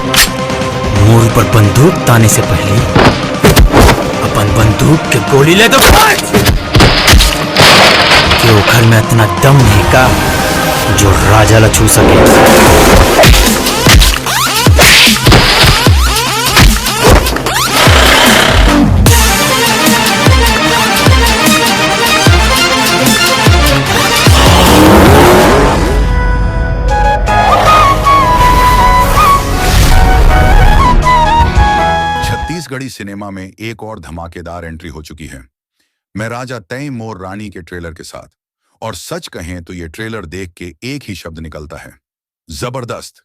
मोर पर बंदूक ताने से पहले अपन बंदूक के गोली ले दो कि वो घर में इतना दम नहीं का जो राजा ला छू सके। छत्तीसगढ़ी सिनेमा में एक और धमाकेदार एंट्री हो चुकी है मैं राजा तय मोर रानी के ट्रेलर के साथ। और सच कहें तो यह ट्रेलर देख के एक ही शब्द निकलता है, जबरदस्त।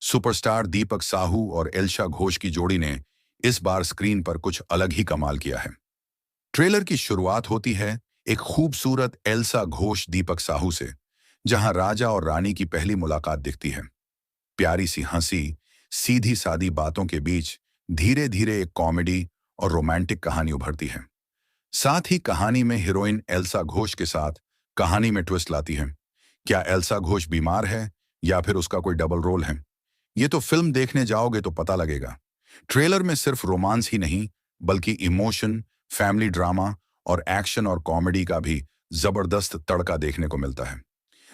सुपरस्टार दीपक साहू और एल्शा घोष की जोड़ी ने इस बार स्क्रीन पर कुछ अलग ही कमाल किया है। ट्रेलर की शुरुआत होती है एक खूबसूरत एल्सा घोष दीपक साहू से, जहां राजा और रानी की पहली मुलाकात दिखती है। प्यारी सी हंसी, सीधी सादी बातों के बीच धीरे धीरे एक कॉमेडी और रोमांटिक कहानी उभरती है। साथ ही कहानी में हीरोइन एल्सा घोष के साथ कहानी में ट्विस्ट लाती है। क्या एल्सा घोष बीमार है या फिर उसका कोई डबल रोल है, ये तो फिल्म देखने जाओगे तो पता लगेगा। ट्रेलर में सिर्फ रोमांस ही नहीं बल्कि इमोशन, फैमिली ड्रामा और एक्शन और कॉमेडी का भी जबरदस्त तड़का देखने को मिलता है।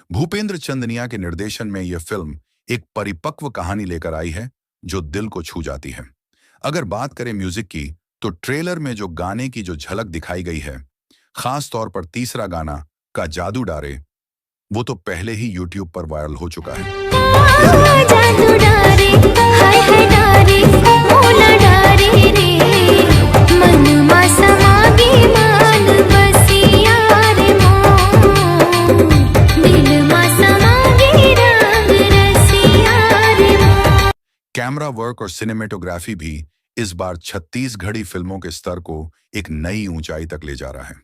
भूपेंद्र चंदनिया के निर्देशन में यह फिल्म एक परिपक्व कहानी लेकर आई है जो दिल को छू जाती है। अगर बात करें म्यूजिक की तो ट्रेलर में जो गाने की जो झलक दिखाई गई है, खास तौर पर तीसरा गाना का जादू डारे, वो तो पहले ही यूट्यूब पर वायरल हो चुका है। जादू डारे, हाय हाय डारे, मोला डारे रे, मन मा समागे मान बसिया रे मोर, दिल मा समागे रंग रसिया रे मोर। कैमरा वर्क और सिनेमेटोग्राफी भी इस बार छत्तीसगढ़ी फिल्मों के स्तर को एक नई ऊंचाई तक ले जा रहा है।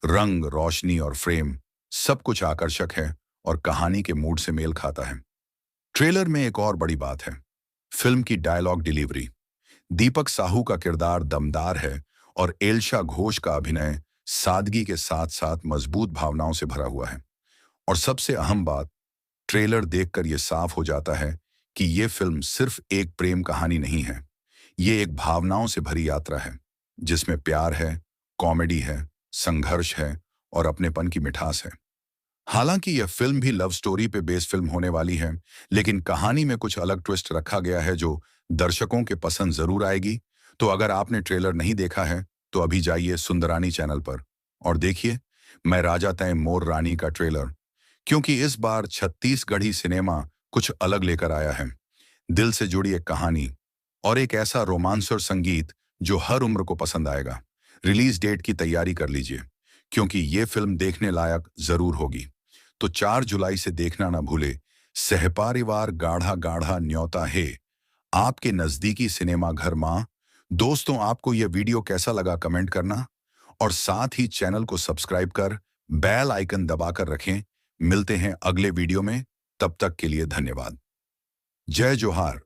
रंग, रोशनी और फ्रेम सब कुछ आकर्षक है और कहानी के मूड से मेल खाता है। ट्रेलर में एक और बड़ी बात है, फिल्म की डायलॉग डिलीवरी। दीपक साहू का किरदार दमदार है और एल्शा घोष का अभिनय सादगी के साथ साथ मजबूत भावनाओं से भरा हुआ है। और सबसे अहम बात, ट्रेलर देखकर यह साफ हो जाता है कि यह फिल्म सिर्फ एक प्रेम कहानी नहीं है, ये एक भावनाओं से भरी यात्रा है जिसमें प्यार है, कॉमेडी है, संघर्ष है और अपनेपन की मिठास है। हालांकि यह फिल्म भी लव स्टोरी पे बेस्ड फिल्म होने वाली है, लेकिन कहानी में कुछ अलग ट्विस्ट रखा गया है जो दर्शकों के पसंद जरूर आएगी। तो अगर आपने ट्रेलर नहीं देखा है तो अभी जाइए सुंदरानी चैनल पर और देखिए मैं राजा तय मोर रानी का ट्रेलर, क्योंकि इस बार छत्तीसगढ़ी सिनेमा कुछ अलग लेकर आया है। दिल से जुड़ी एक कहानी और एक ऐसा रोमांस और संगीत जो हर उम्र को पसंद आएगा। रिलीज डेट की तैयारी कर लीजिए क्योंकि ये फिल्म देखने लायक जरूर होगी। तो 4 जुलाई से देखना ना भूले सहपारिवार गाढ़ा गाढ़ा न्योता है, आपके नजदीकी सिनेमा घर मां। दोस्तों, आपको यह वीडियो कैसा लगा कमेंट करना और साथ ही चैनल को सब्सक्राइब कर बेल आइकन दबाकर रखें। मिलते हैं अगले वीडियो में, तब तक के लिए धन्यवाद। जय जोहार।